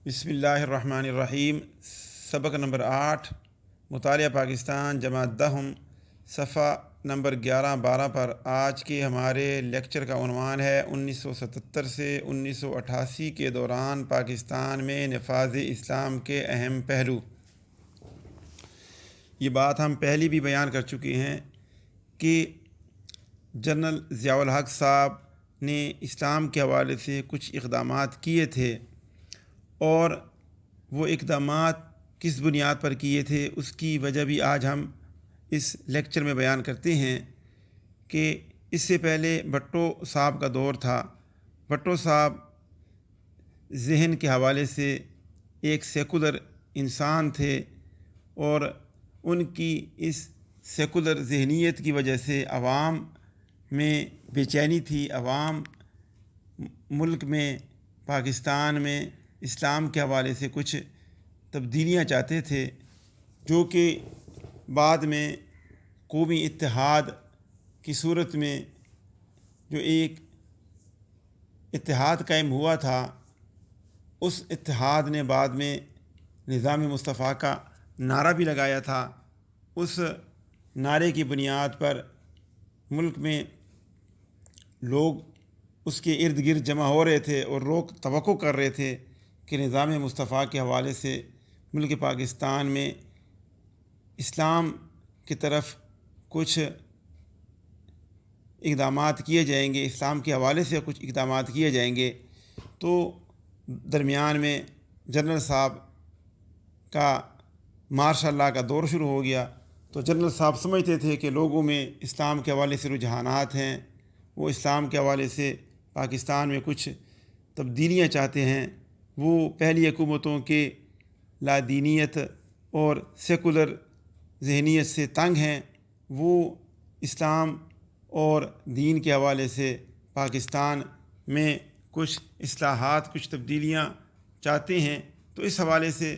بسم اللہ الرحمن الرحیم۔ سبق نمبر 8 مطالعہ پاکستان جماعت دہم صفحہ نمبر 11-12 پر آج کے ہمارے لیکچر کا عنوان ہے 1977 سے 1988 کے دوران پاکستان میں نفاذ اسلام کے اہم پہلو۔ یہ بات ہم پہلے بھی بیان کر چکے ہیں کہ جنرل ضیاء الحق صاحب نے اسلام کے حوالے سے کچھ اقدامات کیے تھے، اور وہ اقدامات کس بنیاد پر کیے تھے اس کی وجہ بھی آج ہم اس لیکچر میں بیان کرتے ہیں کہ اس سے پہلے بھٹو صاحب کا دور تھا۔ بھٹو صاحب ذہن کے حوالے سے ایک سیکولر انسان تھے، اور ان کی اس سیکولر ذہنیت کی وجہ سے عوام میں بے چینی تھی۔ عوام ملک میں پاکستان میں اسلام کے حوالے سے کچھ تبدیلیاں چاہتے تھے، جو کہ بعد میں قومی اتحاد کی صورت میں جو ایک اتحاد قائم ہوا تھا، اس اتحاد نے بعد میں نظام مصطفیٰ کا نعرہ بھی لگایا تھا۔ اس نعرے کی بنیاد پر ملک میں لوگ اس کے ارد گرد جمع ہو رہے تھے، اور لوگ توقع کر رہے تھے کہ نظام مصطفیٰ کے حوالے سے ملک پاکستان میں اسلام کی طرف کچھ اقدامات کیے جائیں گے، اسلام کے حوالے سے کچھ اقدامات کیے جائیں گے۔ تو درمیان میں جنرل صاحب کا ماشاء اللہ کا دور شروع ہو گیا۔ تو جنرل صاحب سمجھتے تھے کہ لوگوں میں اسلام کے حوالے سے رجحانات ہیں، وہ اسلام کے حوالے سے پاکستان میں کچھ تبدیلیاں چاہتے ہیں۔ وہ پہلی حکومتوں کے لادینیت اور سیکولر ذہنیت سے تنگ ہیں، وہ اسلام اور دین کے حوالے سے پاکستان میں کچھ اصلاحات، کچھ تبدیلیاں چاہتے ہیں۔ تو اس حوالے سے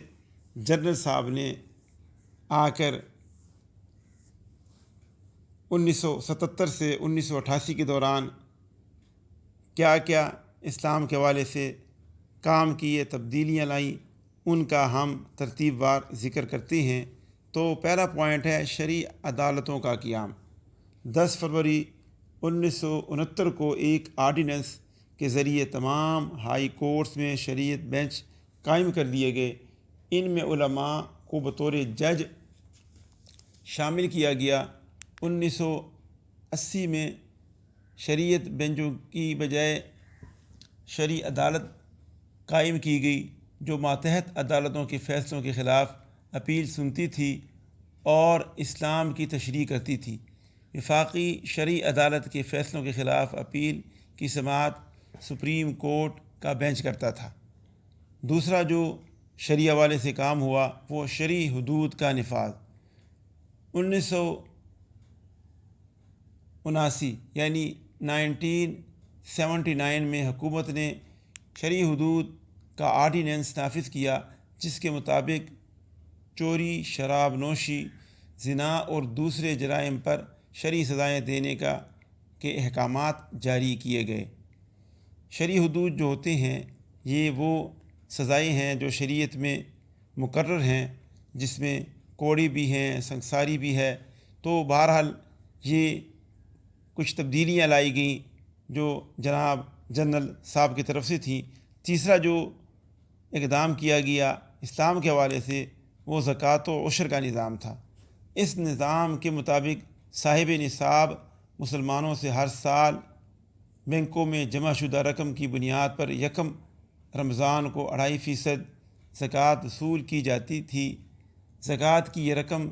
جنرل صاحب نے آ کر 1977 سے 1988 کے دوران کیا کیا اسلام کے حوالے سے کام کیے، تبدیلیاں لائیں، ان کا ہم ترتیب وار ذکر کرتے ہیں۔ تو پہلا پوائنٹ ہے شرعی عدالتوں کا قیام۔ 10 فروری 1969 کو ایک آرڈیننس کے ذریعے تمام ہائی کورٹس میں شریعت بینچ قائم کر دیے گئے۔ ان میں علماء کو بطور جج شامل کیا گیا۔ 1980 میں شریعت بینچوں کی بجائے شرعی عدالت قائم کی گئی، جو ماتحت عدالتوں کے فیصلوں کے خلاف اپیل سنتی تھی اور اسلام کی تشریح کرتی تھی۔ وفاقی شرعی عدالت کے فیصلوں کے خلاف اپیل کی سماعت سپریم کورٹ کا بینچ کرتا تھا۔ دوسرا جو شرعی حوالے سے کام ہوا وہ شرعی حدود کا نفاذ۔ 1979 یعنی 1979 میں حکومت نے شرعی حدود کا آرڈیننس نافذ کیا، جس کے مطابق چوری، شراب نوشی، زنا اور دوسرے جرائم پر شرعی سزائیں دینے کے احکامات جاری کیے گئے۔ شرعی حدود جو ہوتے ہیں یہ وہ سزائیں ہیں جو شریعت میں مقرر ہیں، جس میں کوڑی بھی ہیں، سنگساری بھی ہے۔ تو بہرحال یہ کچھ تبدیلیاں لائی گئیں جو جناب جنرل صاحب کی طرف سے تھیں۔ تیسرا جو اقدام کیا گیا اسلام کے حوالے سے وہ زکوٰۃ و عشر کا نظام تھا۔ اس نظام کے مطابق صاحب نصاب مسلمانوں سے ہر سال بینکوں میں جمع شدہ رقم کی بنیاد پر یکم رمضان کو 2.5% زکوٰۃ وصول کی جاتی تھی۔ زکوٰۃ کی یہ رقم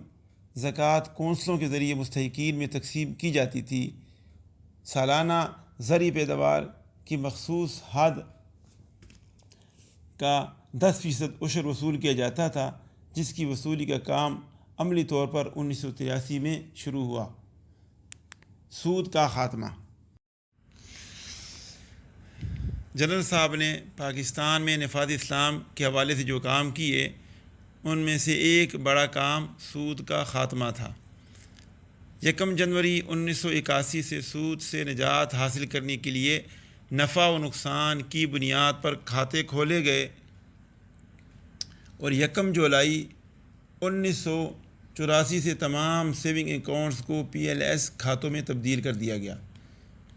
زکوٰۃ کونسلوں کے ذریعے مستحقین میں تقسیم کی جاتی تھی۔ سالانہ زرعی پیداوار کی مخصوص حد کا 10% عشر وصول کیا جاتا تھا، جس کی وصولی کا کام عملی طور پر 1983 میں شروع ہوا۔ سود کا خاتمہ۔ جنرل صاحب نے پاکستان میں نفاذ اسلام کے حوالے سے جو کام کیے، ان میں سے ایک بڑا کام سود کا خاتمہ تھا۔ 1 جنوری 1981 سے سود سے نجات حاصل کرنے کے لیے نفع و نقصان کی بنیاد پر کھاتے کھولے گئے۔ اور 1 جولائی 1984 سے تمام سیونگ اکاؤنٹس کو PLS کھاتوں میں تبدیل کر دیا گیا۔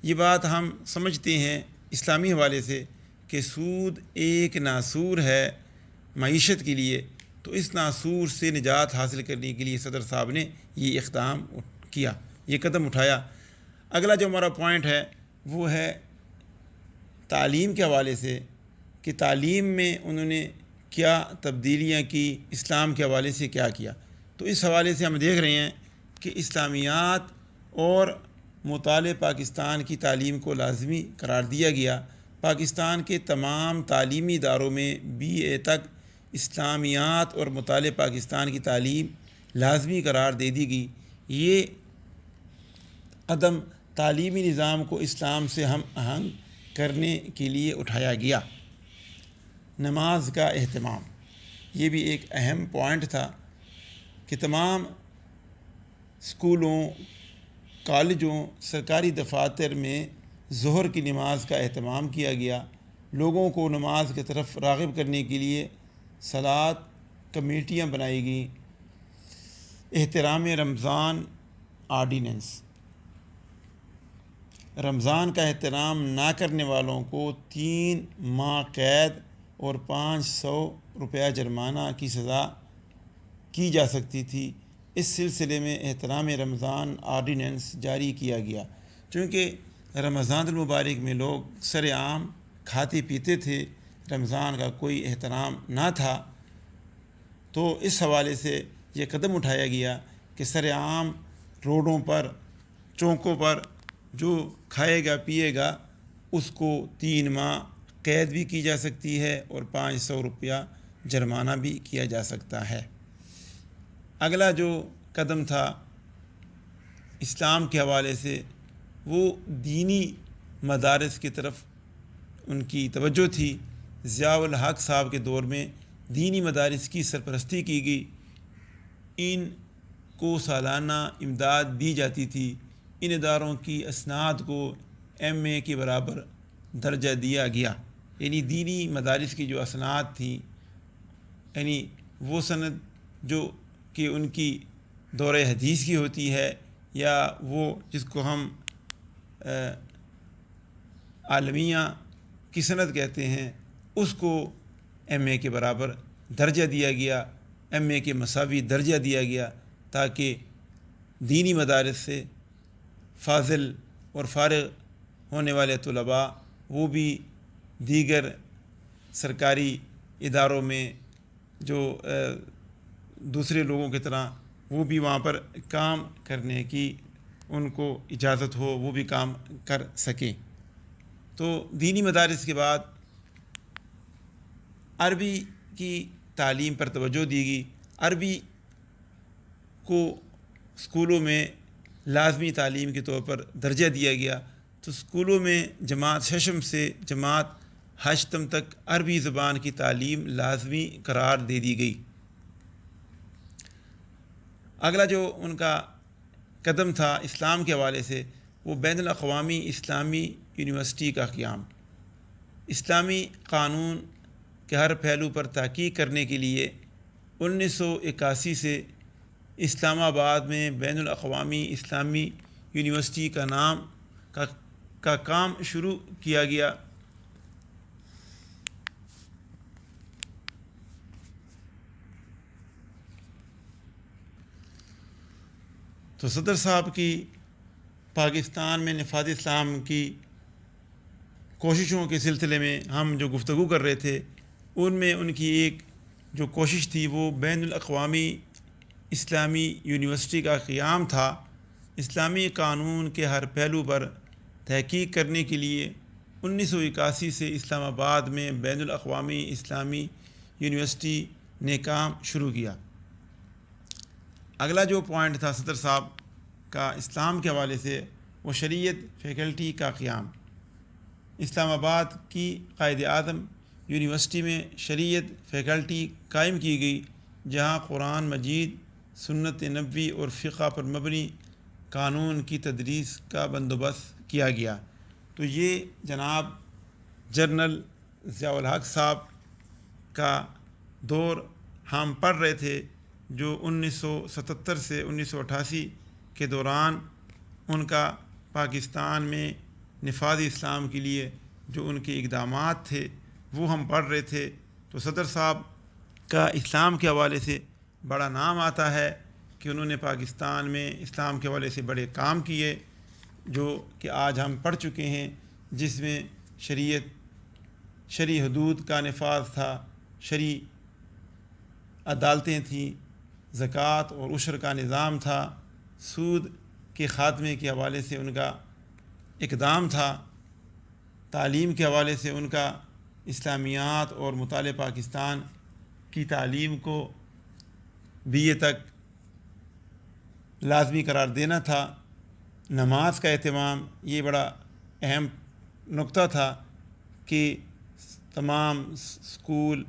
یہ بات ہم سمجھتے ہیں اسلامی حوالے سے کہ سود ایک ناسور ہے معیشت کے لیے، تو اس ناسور سے نجات حاصل کرنے کے لیے صدر صاحب نے یہ اقدام کیا، یہ قدم اٹھایا۔ اگلا جو ہمارا پوائنٹ ہے وہ ہے تعلیم کے حوالے سے کہ تعلیم میں انہوں نے کیا تبدیلیاں کی، اسلام کے حوالے سے کیا کیا۔ تو اس حوالے سے ہم دیکھ رہے ہیں کہ اسلامیات اور مطالعہ پاکستان کی تعلیم کو لازمی قرار دیا گیا۔ پاکستان کے تمام تعلیمی اداروں میں BA تک اسلامیات اور مطالعہ پاکستان کی تعلیم لازمی قرار دے دی گئی۔ یہ قدم تعلیمی نظام کو اسلام سے ہم آہنگ کرنے کے لیے اٹھایا گیا۔ نماز کا اہتمام، یہ بھی ایک اہم پوائنٹ تھا کہ تمام اسکولوں، کالجوں، سرکاری دفاتر میں ظہر کی نماز کا اہتمام کیا گیا۔ لوگوں کو نماز کی طرف راغب کرنے کے لیے صلاۃ کمیٹیاں بنائی گئیں۔ احترام رمضان آرڈیننس، رمضان کا احترام نہ کرنے والوں کو 3 ماہ قید اور 500 روپیہ جرمانہ کی سزا کی جا سکتی تھی۔ اس سلسلے میں احترام رمضان آرڈیننس جاری کیا گیا۔ چونکہ رمضان المبارک میں لوگ سر عام کھاتے پیتے تھے، رمضان کا کوئی احترام نہ تھا، تو اس حوالے سے یہ قدم اٹھایا گیا کہ سر عام روڈوں پر، چوکوں پر جو کھائے گا پیے گا اس کو 3 ماہ قید بھی کی جا سکتی ہے اور 500 روپیہ جرمانہ بھی کیا جا سکتا ہے۔ اگلا جو قدم تھا اسلام کے حوالے سے وہ دینی مدارس کی طرف ان کی توجہ تھی۔ ضیاء الحق صاحب کے دور میں دینی مدارس کی سرپرستی کی گئی، ان کو سالانہ امداد دی جاتی تھی۔ ان اداروں کی اسناد کو MA کے برابر درجہ دیا گیا، یعنی دینی مدارس کی جو اسناد تھیں، یعنی وہ سند جو کہ ان کی دور حدیث کی ہوتی ہے، یا وہ جس کو ہم عالمیہ کی سند کہتے ہیں، اس کو MA کے برابر درجہ دیا گیا، MA کے مساوی درجہ دیا گیا، تاکہ دینی مدارس سے فاضل اور فارغ ہونے والے طلباء وہ بھی دیگر سرکاری اداروں میں جو دوسرے لوگوں کی طرح وہ بھی وہاں پر کام کرنے کی ان کو اجازت ہو، وہ بھی کام کر سکیں۔ تو دینی مدارس کے بعد عربی کی تعلیم پر توجہ دی گئی۔ عربی کو اسکولوں میں لازمی تعلیم کے طور پر درجہ دیا گیا، تو اسکولوں میں جماعت ششم سے جماعت ہشتم تک عربی زبان کی تعلیم لازمی قرار دے دی گئی۔ اگلا جو ان کا قدم تھا اسلام کے حوالے سے وہ بین الاقوامی اسلامی یونیورسٹی کا قیام۔ اسلامی قانون کے ہر پہلو پر تحقیق کرنے کے لیے 1981 سے اسلام آباد میں بین الاقوامی اسلامی یونیورسٹی کا کام شروع کیا گیا۔ تو صدر صاحب کی پاکستان میں نفاذ اسلام کی کوششوں کے سلسلے میں ہم جو گفتگو کر رہے تھے، ان میں ان کی ایک جو کوشش تھی وہ بین الاقوامی اسلامی یونیورسٹی کا قیام تھا۔ اسلامی قانون کے ہر پہلو پر تحقیق کرنے کے لیے 1981 سے اسلام آباد میں بین الاقوامی اسلامی یونیورسٹی نے کام شروع کیا۔ اگلا جو پوائنٹ تھا صدر صاحب کا اسلام کے حوالے سے وہ شریعت فیکلٹی کا قیام۔ اسلام آباد کی قائد اعظم یونیورسٹی میں شریعت فیکلٹی قائم کی گئی، جہاں قرآن مجید، سنت نبوی اور فقہ پر مبنی قانون کی تدریس کا بندوبست کیا گیا۔ تو یہ جناب جنرل ضیاء الحق صاحب کا دور ہم پڑھ رہے تھے جو 1977 سے 1988 کے دوران ان کا پاکستان میں نفاذ اسلام کے لیے جو ان کے اقدامات تھے وہ ہم پڑھ رہے تھے، تو صدر صاحب کا اسلام کے حوالے سے بڑا نام آتا ہے کہ انہوں نے پاکستان میں اسلام کے حوالے سے بڑے کام کیے، جو کہ آج ہم پڑھ چکے ہیں، جس میں شرعی حدود کا نفاذ تھا، شرعی عدالتیں تھیں، زکوٰۃ اور عشر کا نظام تھا، سود کے خاتمے کے حوالے سے ان کا اقدام تھا، تعلیم کے حوالے سے ان کا اسلامیات اور مطالعہ پاکستان کی تعلیم کو بی اے تک لازمی قرار دینا تھا، نماز کا اہتمام یہ بڑا اہم نقطہ تھا کہ تمام اسکول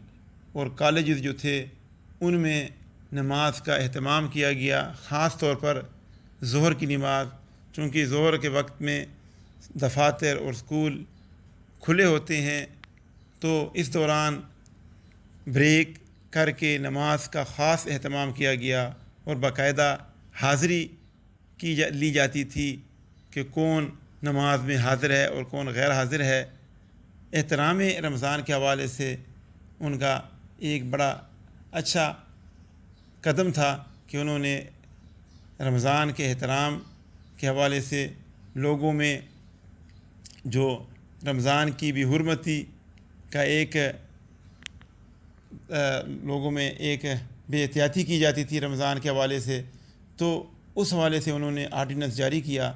اور کالجز جو تھے ان میں نماز کا اہتمام کیا گیا، خاص طور پر ظہر کی نماز، چونکہ ظہر کے وقت میں دفاتر اور اسکول کھلے ہوتے ہیں، تو اس دوران بریک کر کے نماز کا خاص اہتمام کیا گیا اور باقاعدہ حاضری لی جاتی تھی کہ کون نماز میں حاضر ہے اور کون غیر حاضر ہے۔ احترام رمضان کے حوالے سے ان کا ایک بڑا اچھا قدم تھا کہ انہوں نے رمضان کے احترام کے حوالے سے لوگوں میں جو رمضان کی بھی حرمتی کا لوگوں میں ایک بے احتیاطی کی جاتی تھی رمضان کے حوالے سے، تو اس حوالے سے انہوں نے آرڈیننس جاری کیا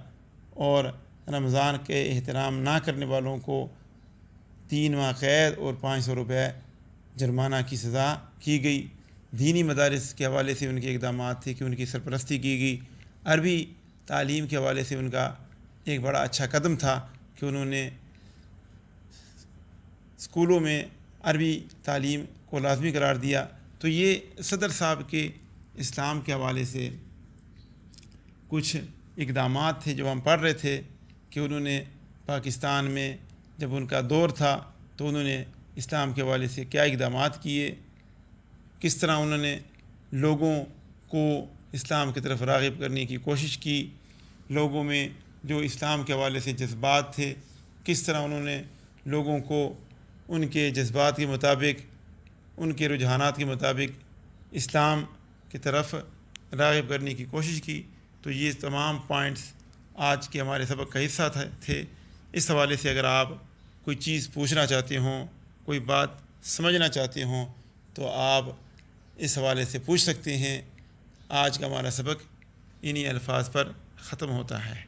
اور رمضان کے احترام نہ کرنے والوں کو 3 ماہ قید اور 500 روپے جرمانہ کی سزا کی گئی۔ دینی مدارس کے حوالے سے ان کے اقدامات تھے کہ ان کی سرپرستی کی گئی۔ عربی تعلیم کے حوالے سے ان کا ایک بڑا اچھا قدم تھا کہ انہوں نے اسکولوں میں عربی تعلیم کو لازمی قرار دیا۔ تو یہ صدر صاحب کے اسلام کے حوالے سے کچھ اقدامات تھے جو ہم پڑھ رہے تھے کہ انہوں نے پاکستان میں جب ان کا دور تھا تو انہوں نے اسلام کے حوالے سے کیا اقدامات کیے، کس طرح انہوں نے لوگوں کو اسلام کی طرف راغب کرنے کی کوشش کی، لوگوں میں جو اسلام کے حوالے سے جذبات تھے کس طرح انہوں نے لوگوں کو ان کے جذبات کے مطابق، ان کے رجحانات کے مطابق اسلام کی طرف راغب کرنے کی کوشش کی۔ تو یہ تمام پوائنٹس آج کے ہمارے سبق کا حصہ تھے۔ اس حوالے سے اگر آپ کوئی چیز پوچھنا چاہتے ہوں، کوئی بات سمجھنا چاہتے ہوں تو آپ اس حوالے سے پوچھ سکتے ہیں۔ آج کا ہمارا سبق انہی الفاظ پر ختم ہوتا ہے۔